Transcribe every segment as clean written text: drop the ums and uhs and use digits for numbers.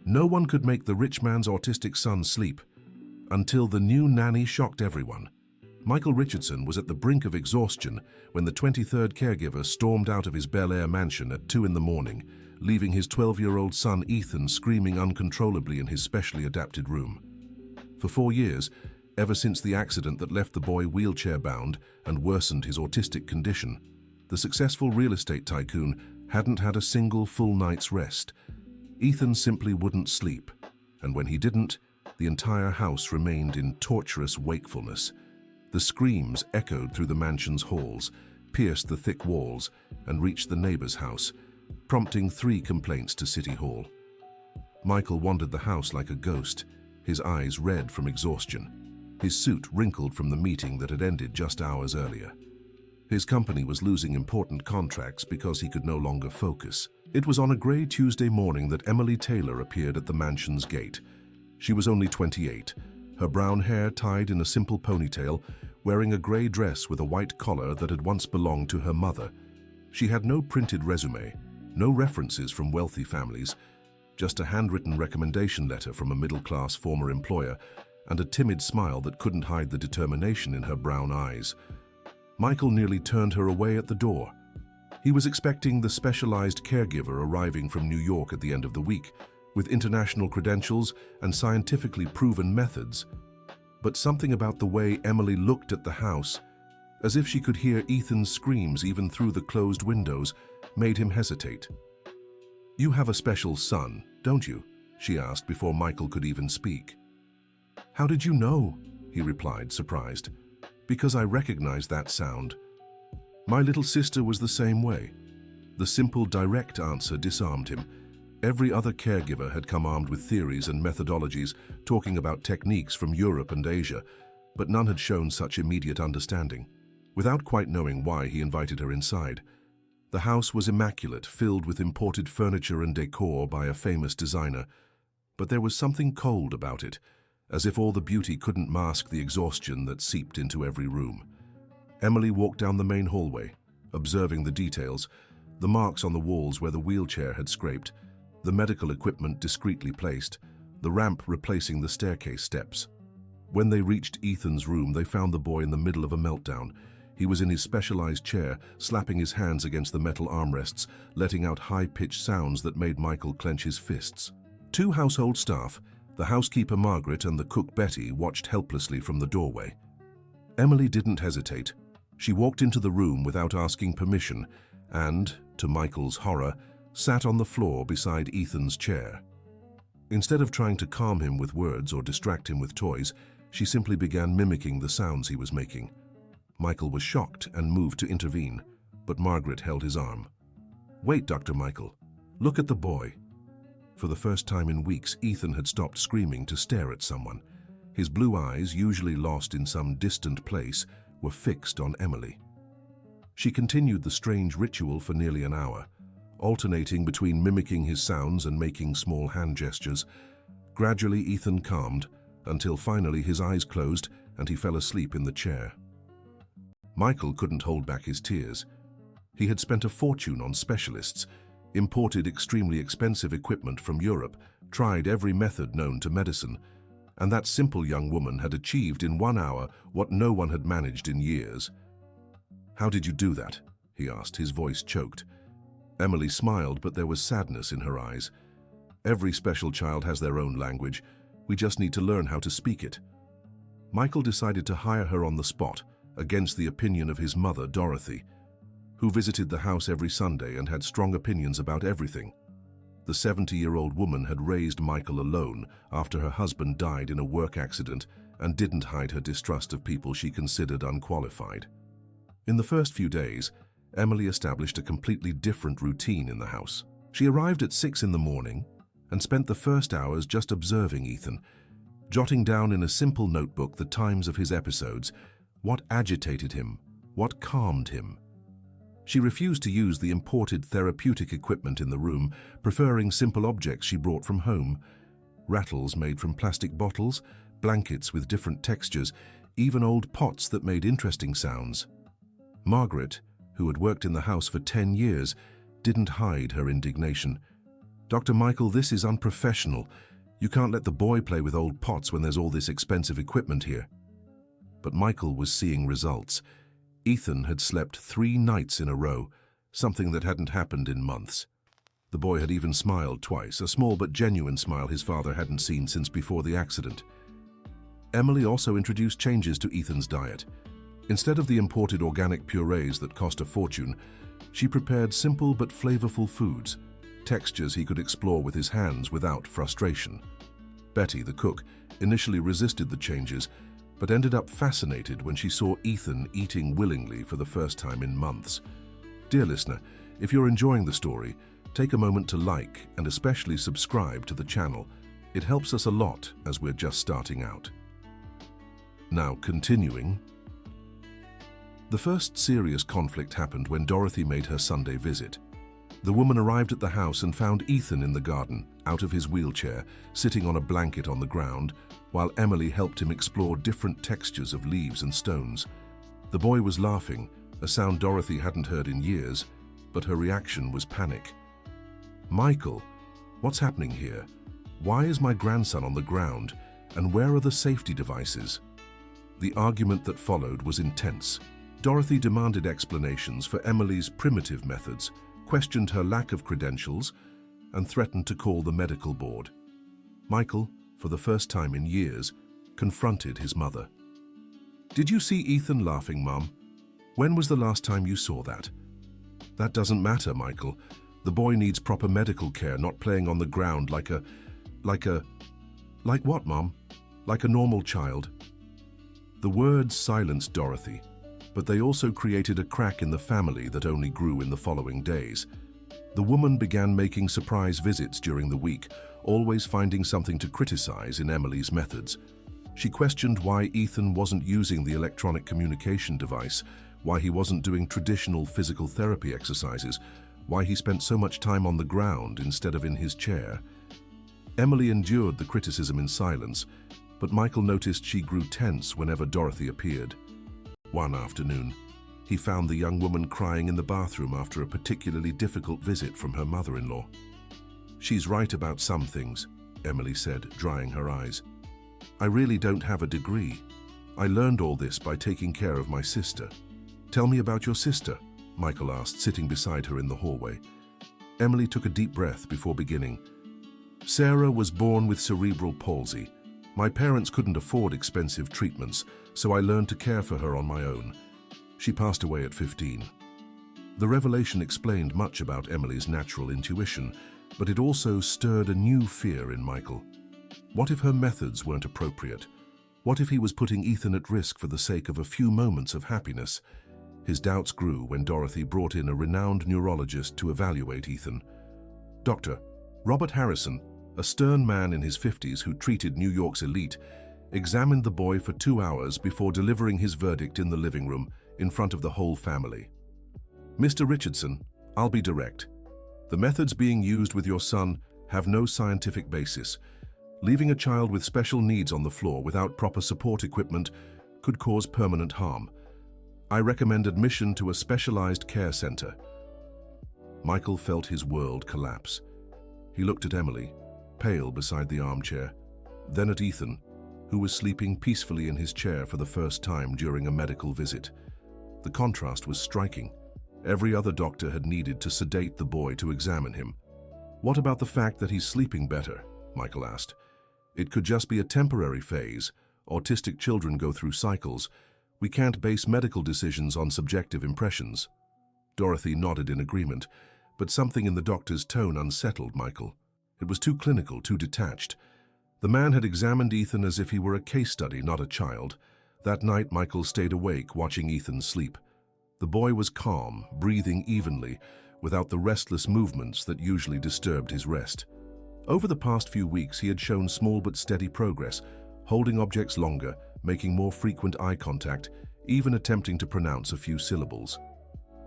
No one could make the rich man's autistic son sleep, until the new nanny shocked everyone. Michael Richardson was at the brink of exhaustion when the 23rd caregiver stormed out of his Bel Air mansion at 2 in the morning, leaving his 12-year-old son Ethan screaming uncontrollably in his specially adapted room. For 4 years, ever since the accident that left the boy wheelchair-bound and worsened his autistic condition, the successful real estate tycoon hadn't had a single full night's rest. Ethan simply wouldn't sleep, and when he didn't, the entire house remained in torturous wakefulness. The screams echoed through the mansion's halls, pierced the thick walls, and reached the neighbor's house, prompting 3 complaints to City Hall. Michael wandered the house like a ghost, his eyes red from exhaustion, his suit wrinkled from the meeting that had ended just hours earlier. His company was losing important contracts because he could no longer focus. It was on a grey Tuesday morning that Emily Taylor appeared at the mansion's gate. She was only 28, her brown hair tied in a simple ponytail, wearing a grey dress with a white collar that had once belonged to her mother. She had no printed resume, no references from wealthy families, just a handwritten recommendation letter from a middle-class former employer, and a timid smile that couldn't hide the determination in her brown eyes. Michael nearly turned her away at the door. He was expecting the specialized caregiver arriving from New York at the end of the week, with international credentials and scientifically proven methods. But something about the way Emily looked at the house, as if she could hear Ethan's screams even through the closed windows, made him hesitate. "You have a special son, don't you?" she asked before Michael could even speak. "How did you know?" he replied, surprised. "Because I recognized that sound. My little sister was the same way." The simple, direct answer disarmed him. Every other caregiver had come armed with theories and methodologies, talking about techniques from Europe and Asia, but none had shown such immediate understanding. Without quite knowing why, he invited her inside. The house was immaculate, filled with imported furniture and decor by a famous designer, but there was something cold about it, as if all the beauty couldn't mask the exhaustion that seeped into every room. Emily walked down the main hallway, observing the details, the marks on the walls where the wheelchair had scraped, the medical equipment discreetly placed, the ramp replacing the staircase steps. When they reached Ethan's room, they found the boy in the middle of a meltdown. He was in his specialized chair, slapping his hands against the metal armrests, letting out high-pitched sounds that made Michael clench his fists. 2 household staff, the housekeeper Margaret and the cook Betty, watched helplessly from the doorway. Emily didn't hesitate. She walked into the room without asking permission and, to Michael's horror, sat on the floor beside Ethan's chair. Instead of trying to calm him with words or distract him with toys, she simply began mimicking the sounds he was making. Michael was shocked and moved to intervene, but Margaret held his arm. "Wait, Dr. Michael. Look at the boy." For the first time in weeks, Ethan had stopped screaming to stare at someone. His blue eyes, usually lost in some distant place, were fixed on Emily. She continued the strange ritual for nearly an hour, alternating between mimicking his sounds and making small hand gestures. Gradually, Ethan calmed, until finally his eyes closed and he fell asleep in the chair. Michael couldn't hold back his tears. He had spent a fortune on specialists, imported extremely expensive equipment from Europe, tried every method known to medicine, and that simple young woman had achieved in 1 hour what no one had managed in years. "How did you do that?" he asked, his voice choked. Emily smiled, but there was sadness in her eyes. "Every special child has their own language. We just need to learn how to speak it." Michael decided to hire her on the spot, against the opinion of his mother, Dorothy, who visited the house every Sunday and had strong opinions about everything. The 70-year-old woman had raised Michael alone after her husband died in a work accident and didn't hide her distrust of people she considered unqualified. In the first few days, Emily established a completely different routine in the house. She arrived at 6 in the morning and spent the first hours just observing Ethan, jotting down in a simple notebook the times of his episodes, what agitated him, what calmed him. She refused to use the imported therapeutic equipment in the room, preferring simple objects she brought from home. Rattles made from plastic bottles, blankets with different textures, even old pots that made interesting sounds. Margaret, who had worked in the house for 10 years, didn't hide her indignation. "Dr. Michael, this is unprofessional. You can't let the boy play with old pots when there's all this expensive equipment here." But Michael was seeing results. Ethan had slept 3 nights in a row, something that hadn't happened in months. The boy had even smiled twice, a small but genuine smile his father hadn't seen since before the accident. Emily also introduced changes to Ethan's diet. Instead of the imported organic purees that cost a fortune, she prepared simple but flavorful foods, textures he could explore with his hands without frustration. Betty, the cook, initially resisted the changes, but ended up fascinated when she saw Ethan eating willingly for the first time in months. Dear listener, if you're enjoying the story, take a moment to like and especially subscribe to the channel. It helps us a lot as we're just starting out. Now, continuing. The first serious conflict happened when Dorothy made her Sunday visit. The woman arrived at the house and found Ethan in the garden, out of his wheelchair, sitting on a blanket on the ground, while Emily helped him explore different textures of leaves and stones. The boy was laughing, a sound Dorothy hadn't heard in years, but her reaction was panic. "Michael, what's happening here? Why is my grandson on the ground, and where are the safety devices?" The argument that followed was intense. Dorothy demanded explanations for Emily's primitive methods, questioned her lack of credentials, and threatened to call the medical board. Michael, for the first time in years, confronted his mother. "Did you see Ethan laughing, Mum? When was the last time you saw that?" "That doesn't matter, Michael. The boy needs proper medical care, not playing on the ground like what, Mum? Like a normal child." The words silenced Dorothy, but they also created a crack in the family that only grew in the following days. The woman began making surprise visits during the week, always finding something to criticize in Emily's methods. She questioned why Ethan wasn't using the electronic communication device, why he wasn't doing traditional physical therapy exercises, why he spent so much time on the ground instead of in his chair. Emily endured the criticism in silence, but Michael noticed she grew tense whenever Dorothy appeared. One afternoon, he found the young woman crying in the bathroom after a particularly difficult visit from her mother-in-law. "She's right about some things," Emily said, drying her eyes. "I really don't have a degree. I learned all this by taking care of my sister." "Tell me about your sister," Michael asked, sitting beside her in the hallway. Emily took a deep breath before beginning. "Sarah was born with cerebral palsy. My parents couldn't afford expensive treatments, so I learned to care for her on my own. She passed away at 15. The revelation explained much about Emily's natural intuition, but it also stirred a new fear in Michael. What if her methods weren't appropriate? What if he was putting Ethan at risk for the sake of a few moments of happiness? His doubts grew when Dorothy brought in a renowned neurologist to evaluate Ethan. Dr. Robert Harrison, a stern man in his 50s who treated New York's elite, examined the boy for 2 hours before delivering his verdict in the living room in front of the whole family. "Mr. Richardson, I'll be direct. The methods being used with your son have no scientific basis. Leaving a child with special needs on the floor without proper support equipment could cause permanent harm. I recommend admission to a specialized care center." Michael felt his world collapse. He looked at Emily, pale beside the armchair, then at Ethan, who was sleeping peacefully in his chair for the first time during a medical visit. The contrast was striking. Every other doctor had needed to sedate the boy to examine him. "What about the fact that he's sleeping better?" Michael asked. "It could just be a temporary phase. Autistic children go through cycles. We can't base medical decisions on subjective impressions." Dorothy nodded in agreement, but something in the doctor's tone unsettled Michael. It was too clinical, too detached. The man had examined Ethan as if he were a case study, not a child. That night, Michael stayed awake, watching Ethan sleep. The boy was calm, breathing evenly, without the restless movements that usually disturbed his rest. Over the past few weeks, he had shown small but steady progress, holding objects longer, making more frequent eye contact, even attempting to pronounce a few syllables.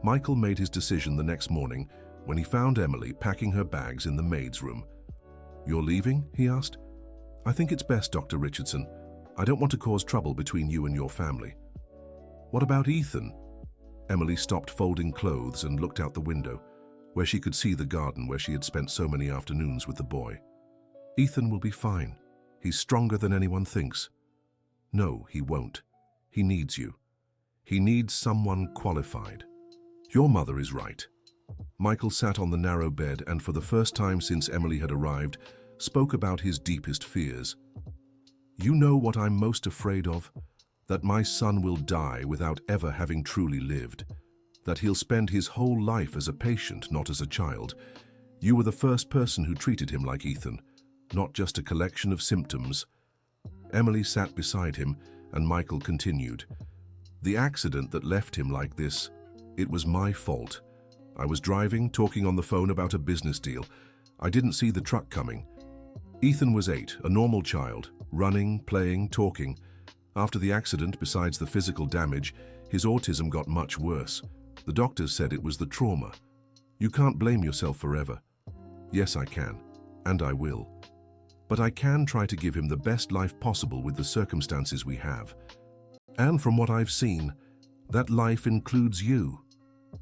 Michael made his decision the next morning when he found Emily packing her bags in the maid's room. "You're leaving?" he asked. "I think it's best, Dr. Richardson. I don't want to cause trouble between you and your family." "What about Ethan?" Emily stopped folding clothes and looked out the window. where she could see the garden where she had spent so many afternoons with the boy. "Ethan will be fine. He's stronger than anyone thinks." "No, he won't. He needs you. He needs someone qualified." "Your mother is right." Michael sat on the narrow bed and, for the first time since Emily had arrived, spoke about his deepest fears. "You know what I'm most afraid of? That my son will die without ever having truly lived. That he'll spend his whole life as a patient, not as a child. You were the first person who treated him like Ethan, not just a collection of symptoms." Emily sat beside him, and Michael continued. "The accident that left him like this, it was my fault. I was driving, talking on the phone about a business deal. I didn't see the truck coming. Ethan was 8, a normal child, running, playing, talking. After the accident, besides the physical damage, his autism got much worse. The doctors said it was the trauma. You can't blame yourself forever." "Yes, I can, and I will. But I can try to give him the best life possible with the circumstances we have. And from what I've seen, that life includes you."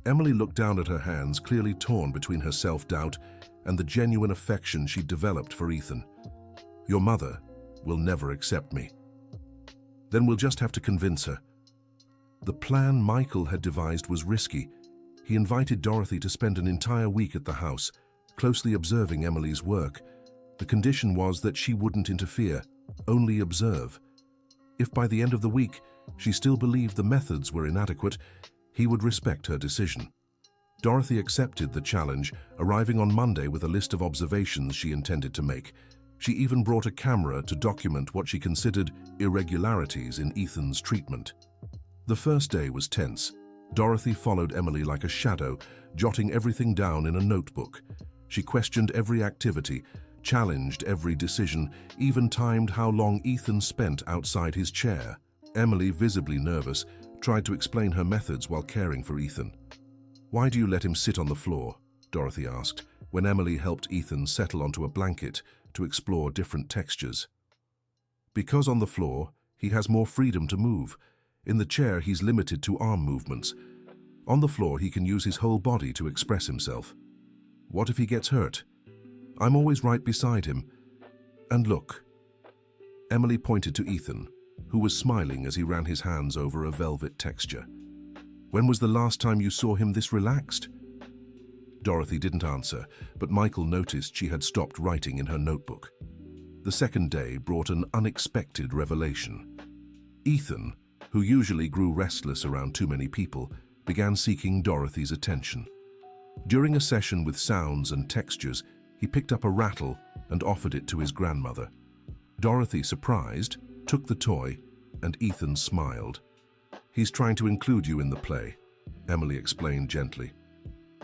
Emily looked down at her hands, clearly torn between her self-doubt and the genuine affection she'd developed for Ethan. "Your mother will never accept me." "Then we'll just have to convince her." The plan Michael had devised was risky. He invited Dorothy to spend an entire week at the house, closely observing Emily's work. The condition was that she wouldn't interfere, only observe. If by the end of the week she still believed the methods were inadequate, he would respect her decision. Dorothy accepted the challenge, arriving on Monday with a list of observations she intended to make. She even brought a camera to document what she considered irregularities in Ethan's treatment. The first day was tense. Dorothy followed Emily like a shadow, jotting everything down in a notebook. She questioned every activity, challenged every decision, even timed how long Ethan spent outside his chair. Emily, visibly nervous, tried to explain her methods while caring for Ethan. "Why do you let him sit on the floor?" Dorothy asked, when Emily helped Ethan settle onto a blanket to explore different textures. "Because on the floor, he has more freedom to move. In the chair, he's limited to arm movements. On the floor, he can use his whole body to express himself. What if he gets hurt? I'm always right beside him. And look." Emily pointed to Ethan, who was smiling as he ran his hands over a velvet texture. "When was the last time you saw him this relaxed?" Dorothy didn't answer, but Michael noticed she had stopped writing in her notebook. The second day brought an unexpected revelation. Ethan, who usually grew restless around too many people, began seeking Dorothy's attention. During a session with sounds and textures, he picked up a rattle and offered it to his grandmother. Dorothy, surprised, took the toy, and Ethan smiled. "He's trying to include you in the play," Emily explained gently.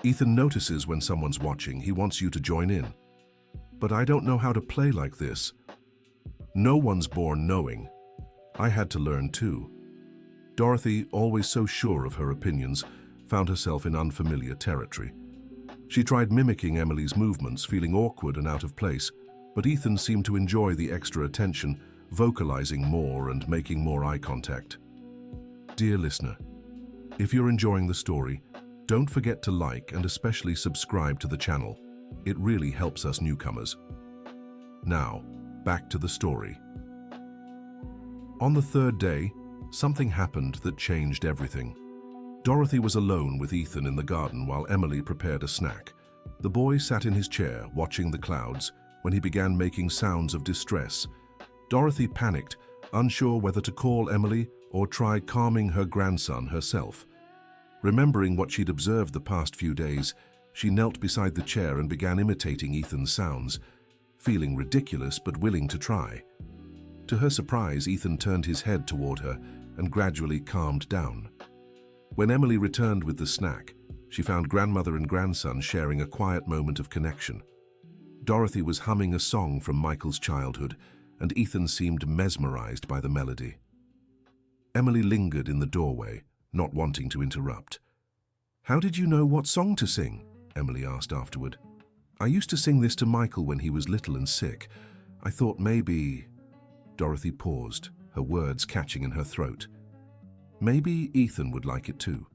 "Ethan notices when someone's watching. He wants you to join in. But I don't know how to play like this." "No one's born knowing. I had to learn too." Dorothy, always so sure of her opinions, found herself in unfamiliar territory. She tried mimicking Emily's movements, feeling awkward and out of place, but Ethan seemed to enjoy the extra attention, vocalizing more and making more eye contact. Dear listener, if you're enjoying the story, don't forget to like and especially subscribe to the channel. It really helps us newcomers. Now, back to the story. On the third day, something happened that changed everything. Dorothy was alone with Ethan in the garden while Emily prepared a snack. The boy sat in his chair, watching the clouds, when he began making sounds of distress. Dorothy panicked, unsure whether to call Emily or try calming her grandson herself. Remembering what she'd observed the past few days, she knelt beside the chair and began imitating Ethan's sounds, feeling ridiculous but willing to try. To her surprise, Ethan turned his head toward her and gradually calmed down. When Emily returned with the snack, she found grandmother and grandson sharing a quiet moment of connection. Dorothy was humming a song from Michael's childhood, and Ethan seemed mesmerized by the melody. Emily lingered in the doorway, not wanting to interrupt. "How did you know what song to sing?" Emily asked afterward. "I used to sing this to Michael when he was little and sick. I thought maybe—" Dorothy paused, her words catching in her throat. "Maybe Ethan would like it too."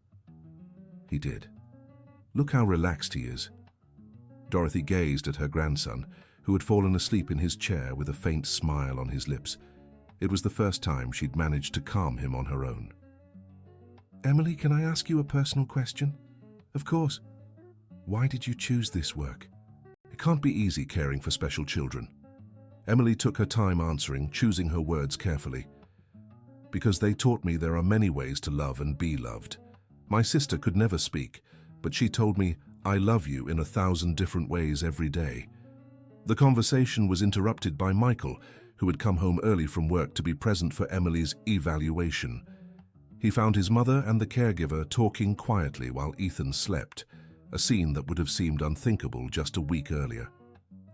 He did. "Look how relaxed he is. Dorothy gazed at her grandson, who had fallen asleep in his chair with a faint smile on his lips. It was the first time she'd managed to calm him on her own. "Emily, can I ask you a personal question?" "Of course." "Why did you choose this work? It can't be easy caring for special children." Emily took her time answering, choosing her words carefully. "Because they taught me there are many ways to love and be loved. My sister could never speak, but she told me, 'I love you' in 1,000 different ways every day." The conversation was interrupted by Michael, who had come home early from work to be present for Emily's evaluation. He found his mother and the caregiver talking quietly while Ethan slept, a scene that would have seemed unthinkable just a week earlier.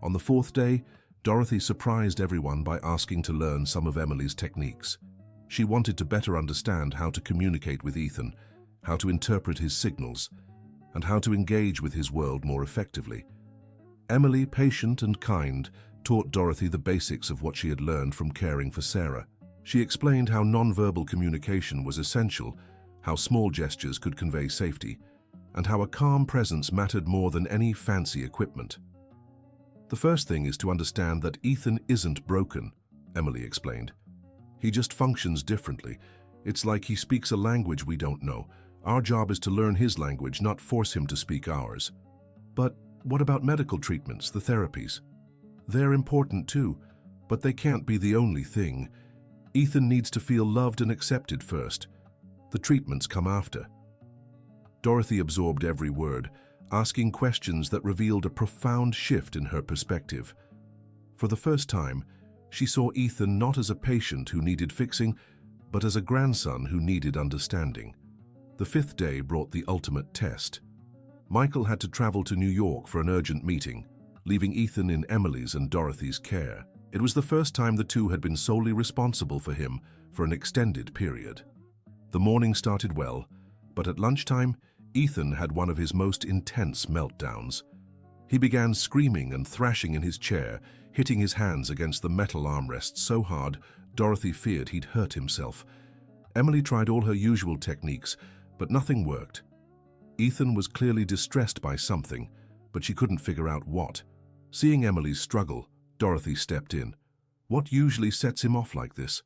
On the 4th day, Dorothy surprised everyone by asking to learn some of Emily's techniques. She wanted to better understand how to communicate with Ethan, how to interpret his signals, and how to engage with his world more effectively. Emily, patient and kind, taught Dorothy the basics of what she had learned from caring for Sarah. She explained how nonverbal communication was essential, how small gestures could convey safety, and how a calm presence mattered more than any fancy equipment. "The first thing is to understand that Ethan isn't broken," Emily explained. "He just functions differently. It's like he speaks a language we don't know. Our job is to learn his language, not force him to speak ours." "But what about medical treatments, the therapies?" "They're important too, but they can't be the only thing. Ethan needs to feel loved and accepted first. The treatments come after." Dorothy absorbed every word, asking questions that revealed a profound shift in her perspective. For the first time, she saw Ethan not as a patient who needed fixing, but as a grandson who needed understanding. The 5th day brought the ultimate test. Michael had to travel to New York for an urgent meeting, leaving Ethan in Emily's and Dorothy's care. It was the first time the two had been solely responsible for him for an extended period. The morning started well, but at lunchtime, Ethan had one of his most intense meltdowns. He began screaming and thrashing in his chair, hitting his hands against the metal armrests so hard Dorothy feared he'd hurt himself. Emily tried all her usual techniques, but nothing worked. Ethan was clearly distressed by something, but she couldn't figure out what. Seeing Emily's struggle, Dorothy stepped in. "What usually sets him off like this?"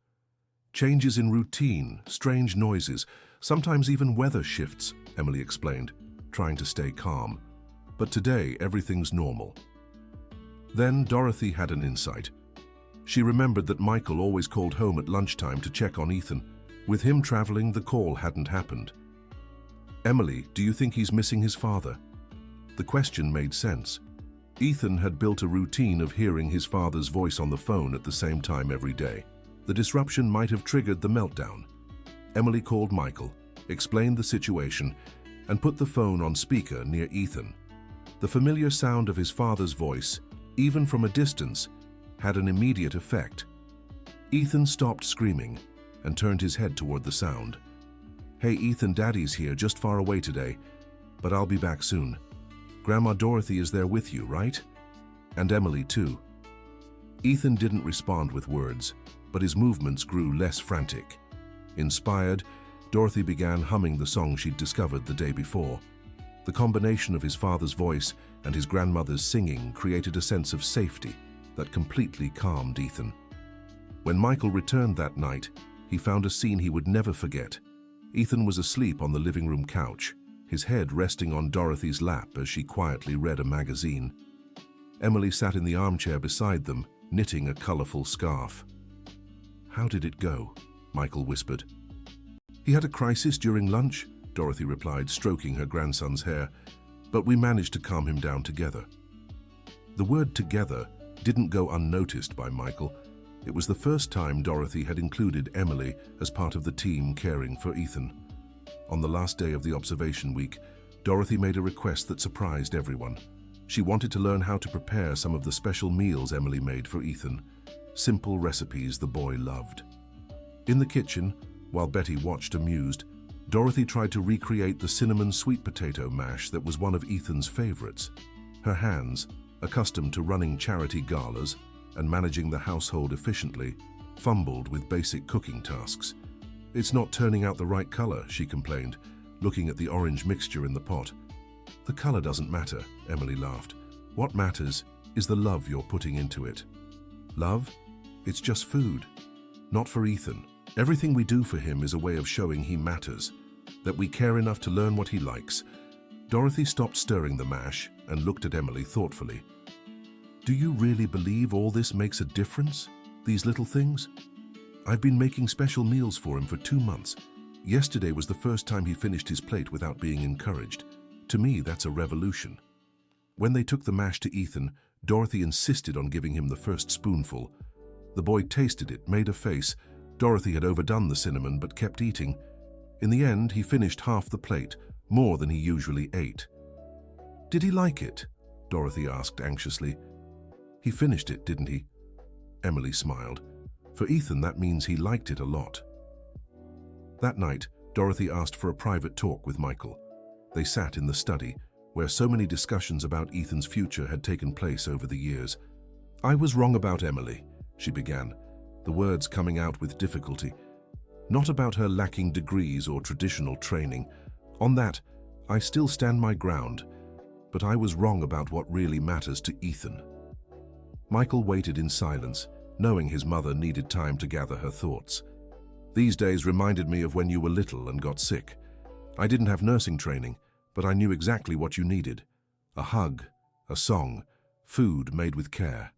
"Changes in routine, strange noises, sometimes even weather shifts," Emily explained, trying to stay calm. "But today, everything's normal." Then Dorothy had an insight. She remembered that Michael always called home at lunchtime to check on Ethan. With him traveling, the call hadn't happened. "Emily, do you think he's missing his father?" The question made sense. Ethan had built a routine of hearing his father's voice on the phone at the same time every day. The disruption might have triggered the meltdown. Emily called Michael, explained the situation, and put the phone on speaker near Ethan. The familiar sound of his father's voice, even from a distance, had an immediate effect. Ethan stopped screaming and turned his head toward the sound. "Hey Ethan, Daddy's here, just far away today, but I'll be back soon. Grandma Dorothy is there with you, right? And Emily too." Ethan didn't respond with words, but his movements grew less frantic. Inspired, Dorothy began humming the song she'd discovered the day before. The combination of his father's voice and his grandmother's singing created a sense of safety that completely calmed Ethan. When Michael returned that night, he found a scene he would never forget. Ethan was asleep on the living room couch, his head resting on Dorothy's lap as she quietly read a magazine. Emily sat in the armchair beside them, knitting a colorful scarf. "How did it go?" Michael whispered. "He had a crisis during lunch," Dorothy replied, stroking her grandson's hair, "but we managed to calm him down together." The word "together" didn't go unnoticed by Michael. It was the first time Dorothy had included Emily as part of the team caring for Ethan. On the last day of the observation week, Dorothy made a request that surprised everyone. She wanted to learn how to prepare some of the special meals Emily made for Ethan, simple recipes the boy loved. In the kitchen, while Betty watched amused, Dorothy tried to recreate the cinnamon sweet potato mash that was one of Ethan's favorites. Her hands, accustomed to running charity galas and managing the household efficiently, fumbled with basic cooking tasks. "It's not turning out the right color," she complained, looking at the orange mixture in the pot. "The color doesn't matter," Emily laughed. What matters is the love you're putting into it. Love? It's just food. Not for Ethan. Everything we do for him is a way of showing he matters, that we care enough to learn what he likes. Dorothy stopped stirring the mash and looked at Emily thoughtfully. Do you really believe all this makes a difference? These little things? I've been making special meals for him for 2 months. Yesterday was the first time he finished his plate without being encouraged. To me, that's a revolution. When they took the mash to Ethan, Dorothy insisted on giving him the first spoonful. The boy tasted it, made a face. Dorothy had overdone the cinnamon but kept eating. In the end, he finished half the plate, more than he usually ate. Did he like it? Dorothy asked anxiously. He finished it, didn't he? Emily smiled. For Ethan, that means he liked it a lot. That night, Dorothy asked for a private talk with Michael. They sat in the study, where so many discussions about Ethan's future had taken place over the years. I was wrong about Emily, she began, the words coming out with difficulty. Not about her lacking degrees or traditional training. On that, I still stand my ground, but I was wrong about what really matters to Ethan. Michael waited in silence, knowing his mother needed time to gather her thoughts. These days reminded me of when you were little and got sick. I didn't have nursing training, but I knew exactly what you needed. A hug, a song, food made with care.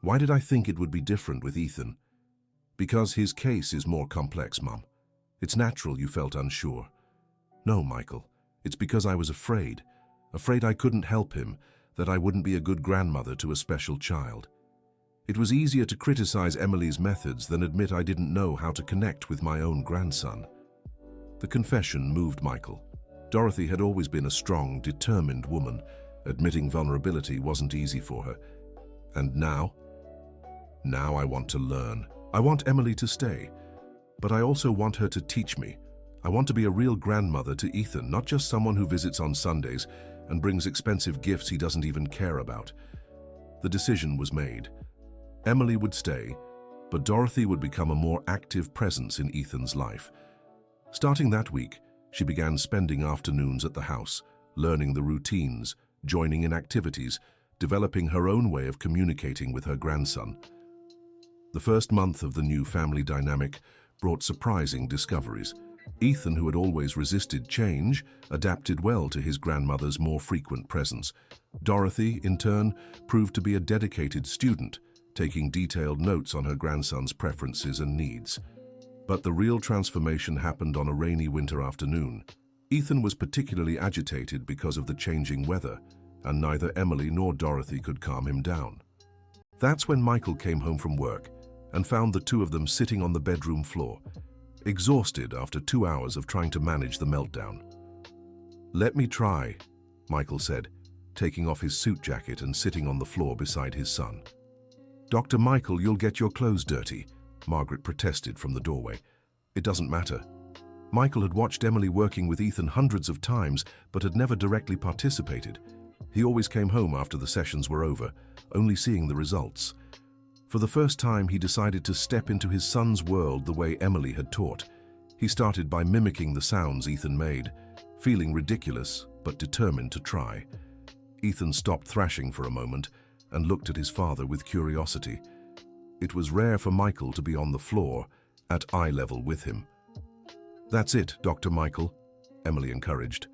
Why did I think it would be different with Ethan? Because his case is more complex, Mum. It's natural you felt unsure. No, Michael, it's because I was afraid I couldn't help him, that I wouldn't be a good grandmother to a special child. It was easier to criticize Emily's methods than admit I didn't know how to connect with my own grandson. The confession moved Michael. Dorothy had always been a strong, determined woman. Admitting vulnerability wasn't easy for her. And now? Now I want to learn. I want Emily to stay. But I also want her to teach me. I want to be a real grandmother to Ethan, not just someone who visits on Sundays and brings expensive gifts he doesn't even care about. The decision was made. Emily would stay, but Dorothy would become a more active presence in Ethan's life. Starting that week, she began spending afternoons at the house, learning the routines, joining in activities, developing her own way of communicating with her grandson. The first month of the new family dynamic brought surprising discoveries. Ethan, who had always resisted change, adapted well to his grandmother's more frequent presence. Dorothy, in turn, proved to be a dedicated student, taking detailed notes on her grandson's preferences and needs. But the real transformation happened on a rainy winter afternoon. Ethan was particularly agitated because of the changing weather, and neither Emily nor Dorothy could calm him down. That's when Michael came home from work and found the two of them sitting on the bedroom floor, exhausted after 2 hours of trying to manage the meltdown. "Let me try," Michael said, taking off his suit jacket and sitting on the floor beside his son. "Dr. Michael, you'll get your clothes dirty," Margaret protested from the doorway. "It doesn't matter." Michael had watched Emily working with Ethan hundreds of times, but had never directly participated. He always came home after the sessions were over, only seeing the results. For the first time, he decided to step into his son's world the way Emily had taught. He started by mimicking the sounds Ethan made, feeling ridiculous, but determined to try. Ethan stopped thrashing for a moment and looked at his father with curiosity. It was rare for Michael to be on the floor, at eye level with him. "That's it, Dr. Michael," Emily encouraged.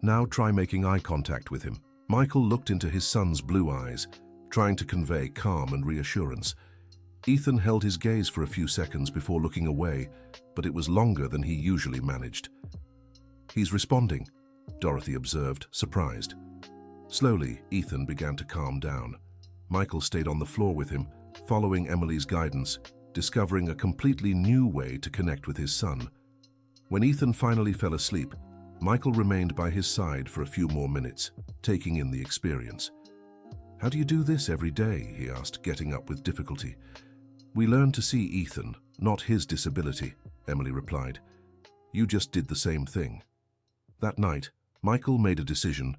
"Now try making eye contact with him." Michael looked into his son's blue eyes, trying to convey calm and reassurance. Ethan held his gaze for a few seconds before looking away, but it was longer than he usually managed. "He's responding," Dorothy observed, surprised. Slowly, Ethan began to calm down. Michael stayed on the floor with him, following Emily's guidance, discovering a completely new way to connect with his son. When Ethan finally fell asleep, Michael remained by his side for a few more minutes, taking in the experience. "How do you do this every day?" he asked, getting up with difficulty. "We learn to see Ethan, not his disability," Emily replied. "You just did the same thing." That night, Michael made a decision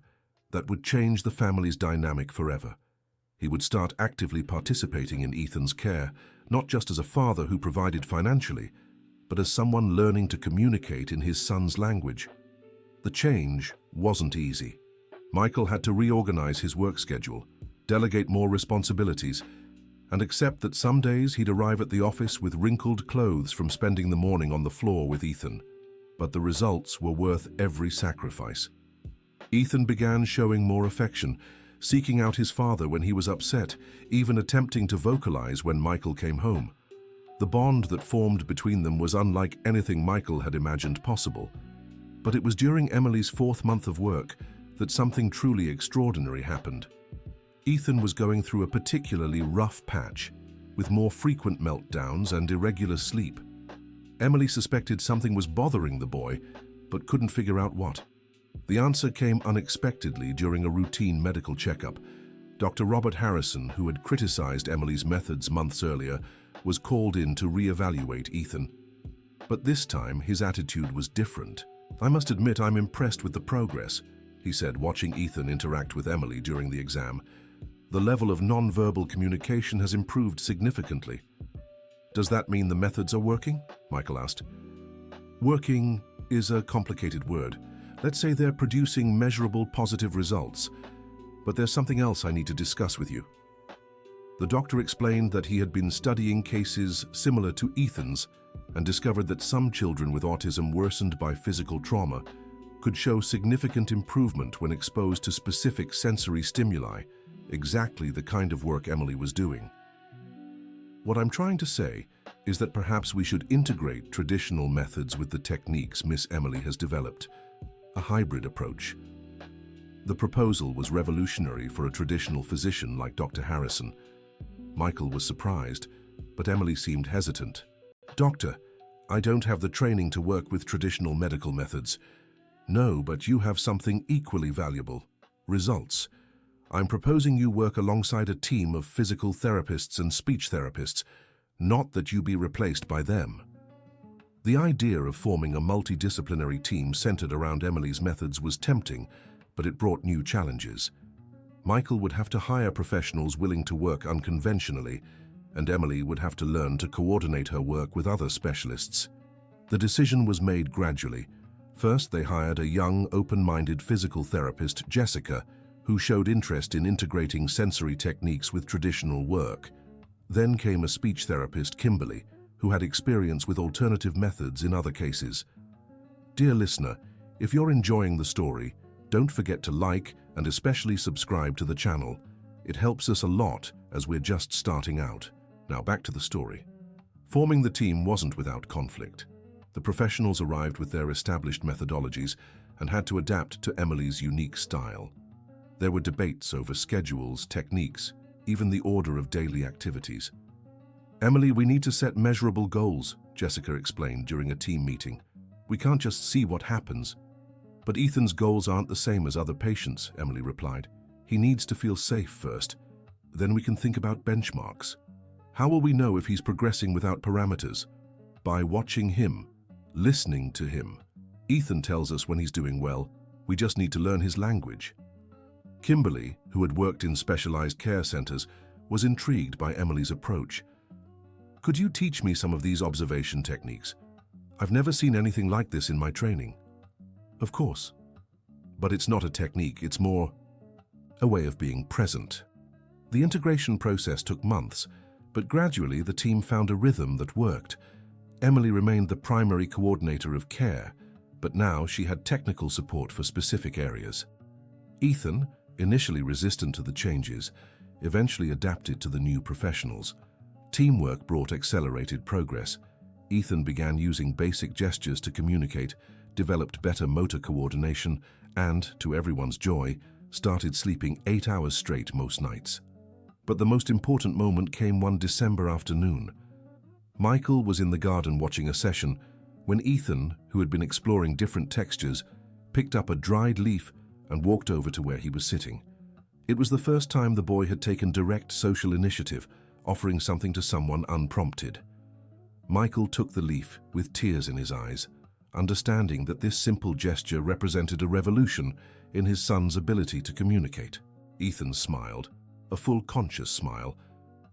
that would change the family's dynamic forever. He would start actively participating in Ethan's care, not just as a father who provided financially, but as someone learning to communicate in his son's language. The change wasn't easy. Michael had to reorganize his work schedule, delegate more responsibilities, and accept that some days he'd arrive at the office with wrinkled clothes from spending the morning on the floor with Ethan. But the results were worth every sacrifice. Ethan began showing more affection, seeking out his father when he was upset, even attempting to vocalize when Michael came home. The bond that formed between them was unlike anything Michael had imagined possible. But it was during Emily's 4th month of work that something truly extraordinary happened. Ethan was going through a particularly rough patch, with more frequent meltdowns and irregular sleep. Emily suspected something was bothering the boy, but couldn't figure out what. The answer came unexpectedly during a routine medical checkup. Dr. Robert Harrison, who had criticized Emily's methods months earlier, was called in to re-evaluate Ethan. But this time, his attitude was different. "I must admit I'm impressed with the progress," he said, watching Ethan interact with Emily during the exam. "The level of non-verbal communication has improved significantly." "Does that mean the methods are working?" Michael asked. "Working is a complicated word. Let's say they're producing measurable positive results. But there's something else I need to discuss with you." The doctor explained that he had been studying cases similar to Ethan's and discovered that some children with autism worsened by physical trauma could show significant improvement when exposed to specific sensory stimuli, exactly the kind of work Emily was doing. "What I'm trying to say is that perhaps we should integrate traditional methods with the techniques Miss Emily has developed, a hybrid approach." The proposal was revolutionary for a traditional physician like Dr. Harrison. Michael was surprised, but Emily seemed hesitant. "Doctor, I don't have the training to work with traditional medical methods." "No, but you have something equally valuable: results. I'm proposing you work alongside a team of physical therapists and speech therapists, not that you be replaced by them." The idea of forming a multidisciplinary team centered around Emily's methods was tempting, but it brought new challenges. Michael would have to hire professionals willing to work unconventionally, and Emily would have to learn to coordinate her work with other specialists. The decision was made gradually. First, they hired a young, open-minded physical therapist, Jessica, who showed interest in integrating sensory techniques with traditional work. Then came a speech therapist, Kimberly, who had experience with alternative methods in other cases. Dear listener, if you're enjoying the story, don't forget to like and especially subscribe to the channel. It helps us a lot as we're just starting out. Now back to the story. Forming the team wasn't without conflict. The professionals arrived with their established methodologies and had to adapt to Emily's unique style. There were debates over schedules, techniques, even the order of daily activities. "Emily, we need to set measurable goals," Jessica explained during a team meeting. "We can't just see what happens." "But Ethan's goals aren't the same as other patients," Emily replied. "He needs to feel safe first. Then we can think about benchmarks. How will we know if he's progressing without parameters? By watching him, listening to him. Ethan tells us when he's doing well. We just need to learn his language." Kimberly, who had worked in specialized care centers, was intrigued by Emily's approach. "Could you teach me some of these observation techniques? I've never seen anything like this in my training." "Of course. But it's not a technique, it's more a way of being present." The integration process took months, but gradually the team found a rhythm that worked. Emily remained the primary coordinator of care, but now she had technical support for specific areas. Ethan, initially resistant to the changes, eventually adapted to the new professionals. Teamwork brought accelerated progress. Ethan began using basic gestures to communicate, developed better motor coordination, and, to everyone's joy, started sleeping 8 hours straight most nights. But the most important moment came one December afternoon. Michael was in the garden watching a session when Ethan, who had been exploring different textures, picked up a dried leaf and walked over to where he was sitting. It was the first time the boy had taken direct social initiative, offering something to someone unprompted. Michael took the leaf with tears in his eyes, understanding that this simple gesture represented a revolution in his son's ability to communicate. Ethan smiled, a full conscious smile,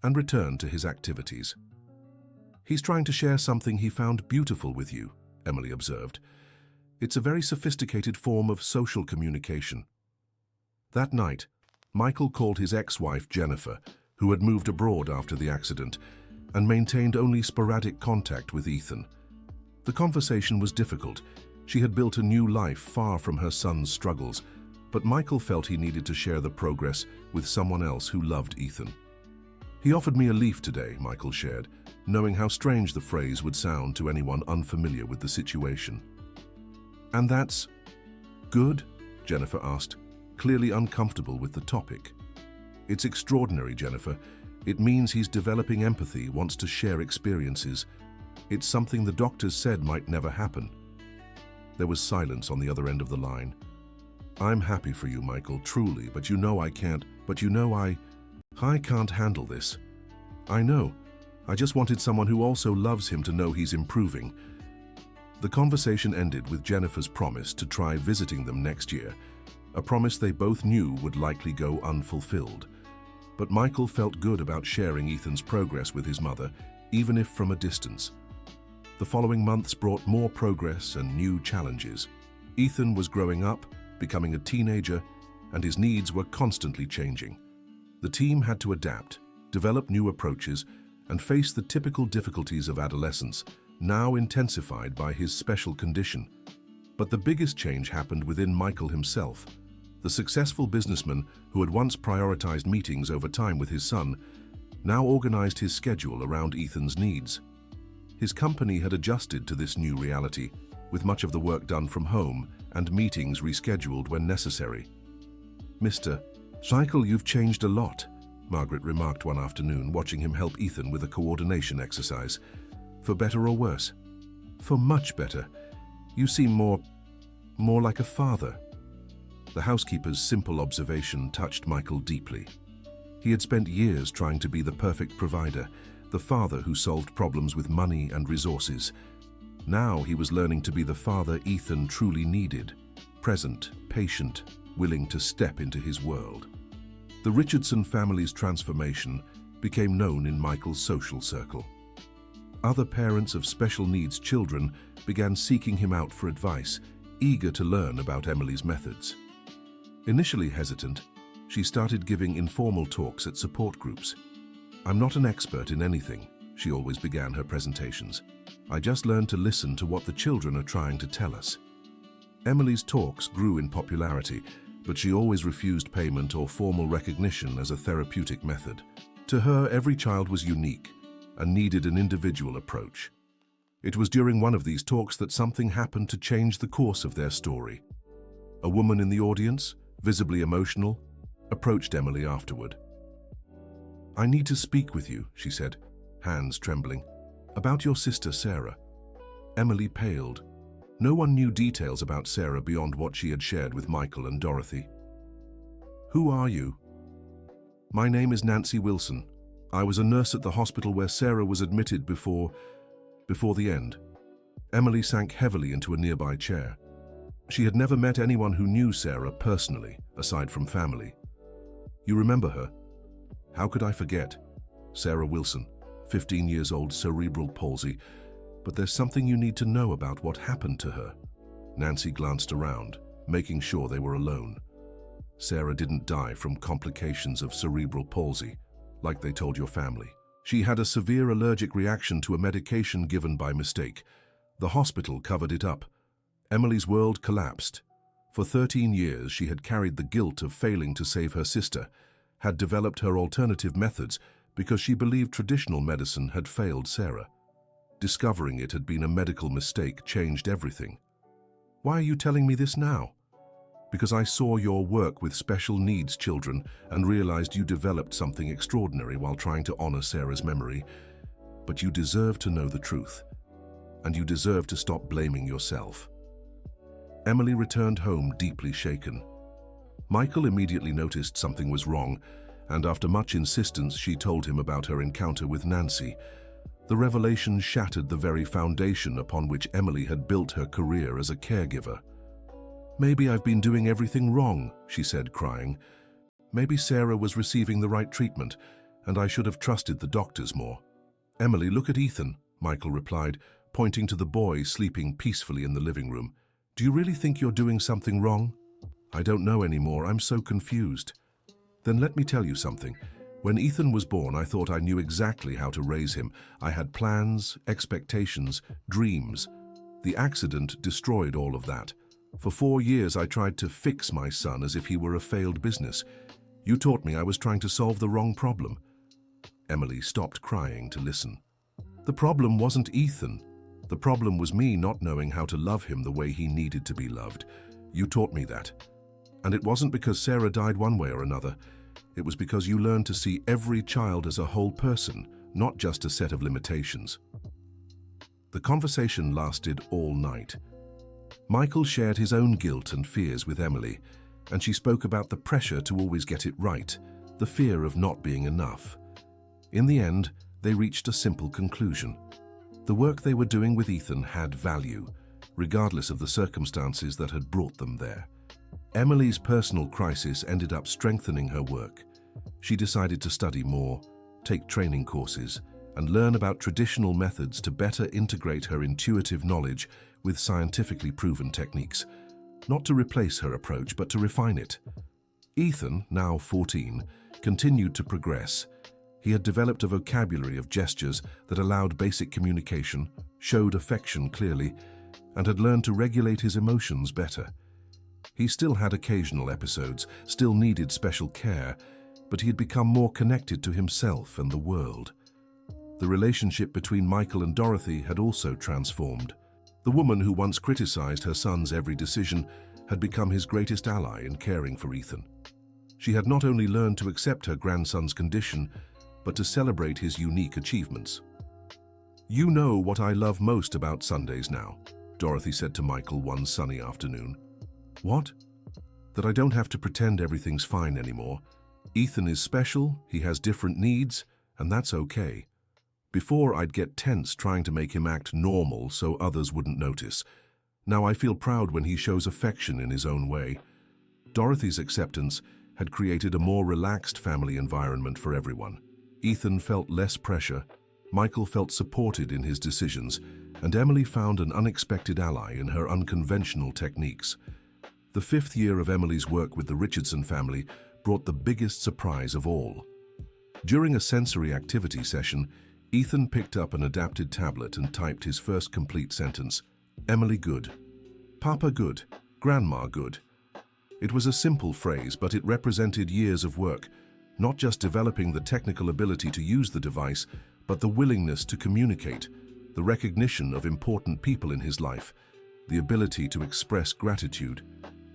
and returned to his activities. "He's trying to share something he found beautiful with you," Emily observed. "It's a very sophisticated form of social communication." That night, Michael called his ex-wife Jennifer, who had moved abroad after the accident, and maintained only sporadic contact with Ethan. The conversation was difficult. She had built a new life far from her son's struggles, but Michael felt he needed to share the progress with someone else who loved Ethan. "He offered me a leaf today," Michael shared, knowing how strange the phrase would sound to anyone unfamiliar with the situation. "And that's good?" Jennifer asked, clearly uncomfortable with the topic. "It's extraordinary, Jennifer. It means he's developing empathy, wants to share experiences. It's something the doctors said might never happen." There was silence on the other end of the line. "I'm happy for you, Michael, truly, but you know I can't, I can't handle this. I know. I just wanted someone who also loves him to know he's improving." The conversation ended with Jennifer's promise to try visiting them next year, a promise they both knew would likely go unfulfilled. But Michael felt good about sharing Ethan's progress with his mother, even if from a distance. The following months brought more progress and new challenges. Ethan was growing up, becoming a teenager, and his needs were constantly changing. The team had to adapt, develop new approaches, and face the typical difficulties of adolescence, now intensified by his special condition. But the biggest change happened within Michael himself. The successful businessman who had once prioritized meetings over time with his son now organized his schedule around Ethan's needs. His company had adjusted to this new reality, with much of the work done from home and meetings rescheduled when necessary. "Mr. Michael, you've changed a lot," Margaret remarked one afternoon, watching him help Ethan with a coordination exercise. "For better or worse?" "For much better. You seem more like a father." The housekeeper's simple observation touched Michael deeply. He had spent years trying to be the perfect provider, the father who solved problems with money and resources. Now he was learning to be the father Ethan truly needed, present, patient, willing to step into his world. The Richardson family's transformation became known in Michael's social circle. Other parents of special needs children began seeking him out for advice, eager to learn about Emily's methods. Initially hesitant, she started giving informal talks at support groups. "I'm not an expert in anything," she always began her presentations. "I just learned to listen to what the children are trying to tell us." Emily's talks grew in popularity, but she always refused payment or formal recognition as a therapeutic method. To her, every child was unique and needed an individual approach. It was during one of these talks that something happened to change the course of their story. A woman in the audience, visibly emotional, approached Emily afterward. "I need to speak with you," she said, hands trembling, "about your sister Sarah." Emily paled. No one knew details about Sarah beyond what she had shared with Michael and Dorothy. "Who are you?" "My name is Nancy Wilson. I was a nurse at the hospital where Sarah was admitted before the end." Emily sank heavily into a nearby chair. She had never met anyone who knew Sarah personally, aside from family. "You remember her?" "How could I forget? Sarah Wilson, 15 years old, cerebral palsy. But there's something you need to know about what happened to her." Nancy glanced around, making sure they were alone. "Sarah didn't die from complications of cerebral palsy, like they told your family. She had a severe allergic reaction to a medication given by mistake. The hospital covered it up. Emily's world collapsed. For 13 years, she had carried the guilt of failing to save her sister, had developed her alternative methods because she believed traditional medicine had failed Sarah. Discovering it had been a medical mistake changed everything." "Why are you telling me this now?" "Because I saw your work with special needs children and realized you developed something extraordinary while trying to honor Sarah's memory. But you deserve to know the truth, and you deserve to stop blaming yourself." Emily returned home deeply shaken. Michael immediately noticed something was wrong, and after much insistence, she told him about her encounter with Nancy. The revelation shattered the very foundation upon which Emily had built her career as a caregiver. "Maybe I've been doing everything wrong," she said, crying. "Maybe Sarah was receiving the right treatment, and I should have trusted the doctors more." "Emily, look at Ethan," Michael replied, pointing to the boy sleeping peacefully in the living room. "Do you really think you're doing something wrong?" I don't know anymore. I'm so confused. Then let me tell you something. When Ethan was born, I thought I knew exactly how to raise him. I had plans, expectations, dreams. The accident destroyed all of that. For 4 years, I tried to fix my son as if he were a failed business. You taught me I was trying to solve the wrong problem. Emily stopped crying to listen. The problem wasn't Ethan. The problem was me not knowing how to love him the way he needed to be loved. You taught me that. And it wasn't because Sarah died one way or another. It was because you learned to see every child as a whole person, not just a set of limitations. The conversation lasted all night. Michael shared his own guilt and fears with Emily, and she spoke about the pressure to always get it right, the fear of not being enough. In the end, they reached a simple conclusion. The work they were doing with Ethan had value, regardless of the circumstances that had brought them there. Emily's personal crisis ended up strengthening her work. She decided to study more, take training courses, and learn about traditional methods to better integrate her intuitive knowledge with scientifically proven techniques. Not to replace her approach, but to refine it. Ethan, now 14, continued to progress. He had developed a vocabulary of gestures that allowed basic communication, showed affection clearly, and had learned to regulate his emotions better. He still had occasional episodes, still needed special care, but he had become more connected to himself and the world. The relationship between Michael and Dorothy had also transformed. The woman who once criticized her son's every decision had become his greatest ally in caring for Ethan. She had not only learned to accept her grandson's condition, but to celebrate his unique achievements. "You know what I love most about Sundays now," Dorothy said to Michael one sunny afternoon. "What?" "That I don't have to pretend everything's fine anymore. Ethan is special, he has different needs, and that's okay. Before, I'd get tense trying to make him act normal so others wouldn't notice. Now I feel proud when he shows affection in his own way." Dorothy's acceptance had created a more relaxed family environment for everyone. Ethan felt less pressure, Michael felt supported in his decisions, and Emily found an unexpected ally in her unconventional techniques. The 5th year of Emily's work with the Richardson family brought the biggest surprise of all. During a sensory activity session, Ethan picked up an adapted tablet and typed his first complete sentence: "Emily good. Papa good. Grandma good." It was a simple phrase, but it represented years of work, not just developing the technical ability to use the device, but the willingness to communicate, the recognition of important people in his life, the ability to express gratitude.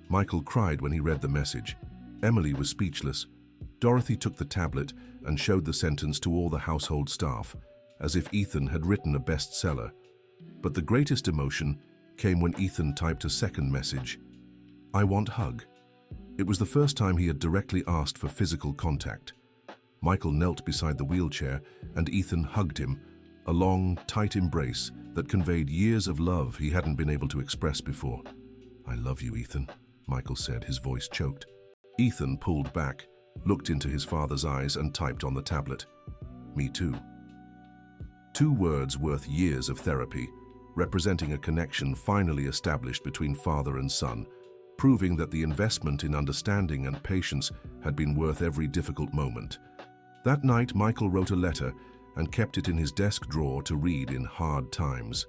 Michael cried when he read the message. Emily was speechless. Dorothy took the tablet and showed the sentence to all the household staff, as if Ethan had written a bestseller. But the greatest emotion came when Ethan typed a second message: "I want hug." It was the first time he had directly asked for physical contact. Michael knelt beside the wheelchair and Ethan hugged him, a long, tight embrace that conveyed years of love he hadn't been able to express before. "I love you, Ethan," Michael said, his voice choked. Ethan pulled back, looked into his father's eyes and typed on the tablet: "Me too." 2 words worth years of therapy, representing a connection finally established between father and son, proving that the investment in understanding and patience had been worth every difficult moment. That night, Michael wrote a letter and kept it in his desk drawer to read in hard times.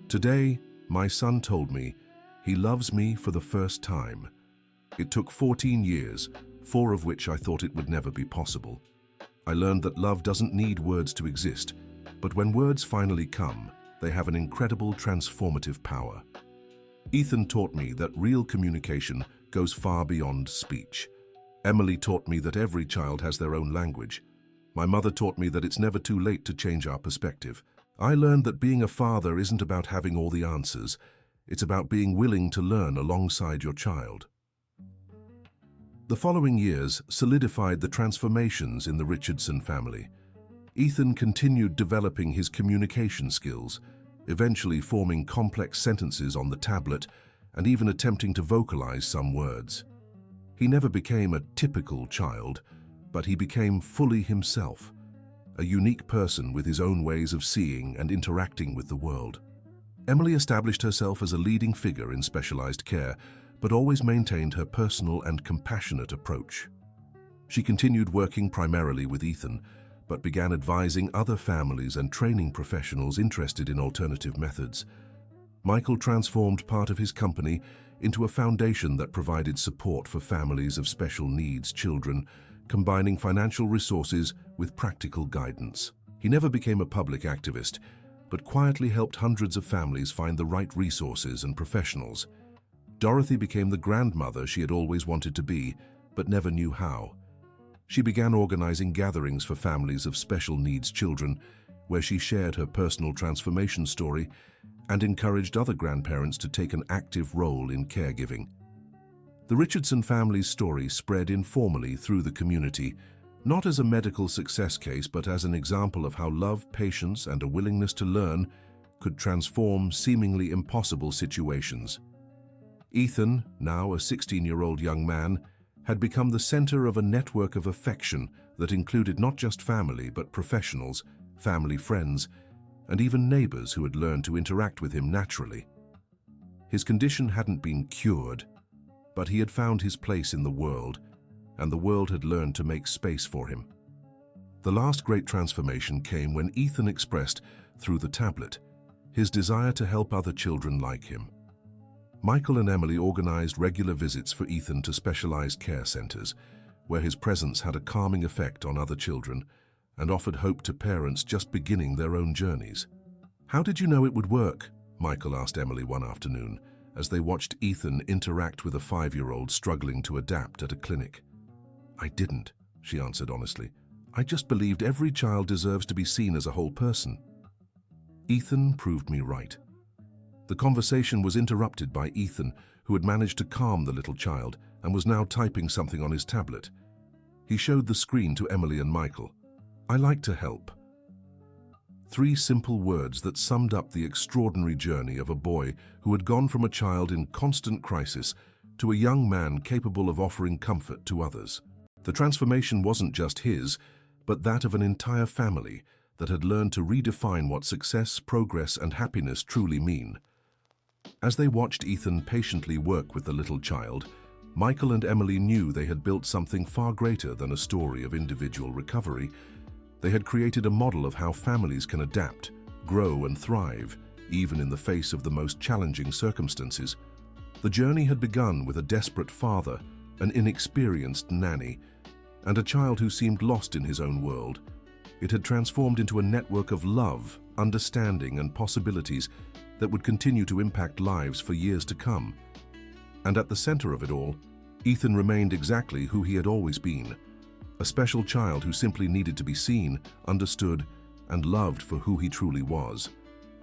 "Today, my son told me he loves me for the first time. It took 14 years, 4 of which I thought it would never be possible. I learned that love doesn't need words to exist, but when words finally come, they have an incredible transformative power. Ethan taught me that real communication goes far beyond speech. Emily taught me that every child has their own language. My mother taught me that it's never too late to change our perspective. I learned that being a father isn't about having all the answers. It's about being willing to learn alongside your child." The following years solidified the transformations in the Richardson family. Ethan continued developing his communication skills, eventually forming complex sentences on the tablet and even attempting to vocalize some words. He never became a typical child, but he became fully himself, a unique person with his own ways of seeing and interacting with the world. Emily established herself as a leading figure in specialized care, but always maintained her personal and compassionate approach. She continued working primarily with Ethan, but began advising other families and training professionals interested in alternative methods. Michael transformed part of his company into a foundation that provided support for families of special needs children, combining financial resources with practical guidance. He never became a public activist, but quietly helped hundreds of families find the right resources and professionals. Dorothy became the grandmother she had always wanted to be, but never knew how. She began organizing gatherings for families of special needs children, where she shared her personal transformation story and encouraged other grandparents to take an active role in caregiving. The Richardson family's story spread informally through the community, not as a medical success case, but as an example of how love, patience, and a willingness to learn could transform seemingly impossible situations. Ethan, now a 16-year-old young man, had become the center of a network of affection that included not just family, but professionals, family friends, and even neighbors who had learned to interact with him naturally. His condition hadn't been cured, but he had found his place in the world, and the world had learned to make space for him. The last great transformation came when Ethan expressed, through the tablet, his desire to help other children like him. Michael and Emily organized regular visits for Ethan to specialized care centers, where his presence had a calming effect on other children and offered hope to parents just beginning their own journeys. "How did you know it would work?" Michael asked Emily one afternoon, as they watched Ethan interact with a 5-year-old struggling to adapt at a clinic. "I didn't," she answered honestly. "I just believed every child deserves to be seen as a whole person." Ethan proved me right. The conversation was interrupted by Ethan, who had managed to calm the little child and was now typing something on his tablet. He showed the screen to Emily and Michael. "I like to help." 3 simple words that summed up the extraordinary journey of a boy who had gone from a child in constant crisis to a young man capable of offering comfort to others. The transformation wasn't just his, but that of an entire family that had learned to redefine what success, progress, and happiness truly mean. As they watched Ethan patiently work with the little child, Michael and Emily knew they had built something far greater than a story of individual recovery. They had created a model of how families can adapt, grow, and thrive, even in the face of the most challenging circumstances. The journey had begun with a desperate father, an inexperienced nanny, and a child who seemed lost in his own world. It had transformed into a network of love, understanding, and possibilities that would continue to impact lives for years to come. And at the center of it all, Ethan remained exactly who he had always been, a special child who simply needed to be seen, understood, and loved for who he truly was,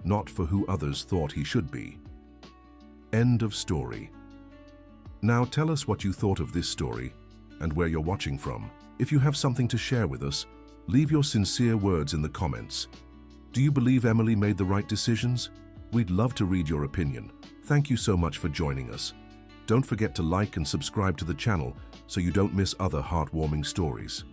not for who others thought he should be. End of story. Now tell us what you thought of this story and where you're watching from. If you have something to share with us, leave your sincere words in the comments. Do you believe Emily made the right decisions? We'd love to read your opinion. Thank you so much for joining us. Don't forget to like and subscribe to the channel so you don't miss other heartwarming stories.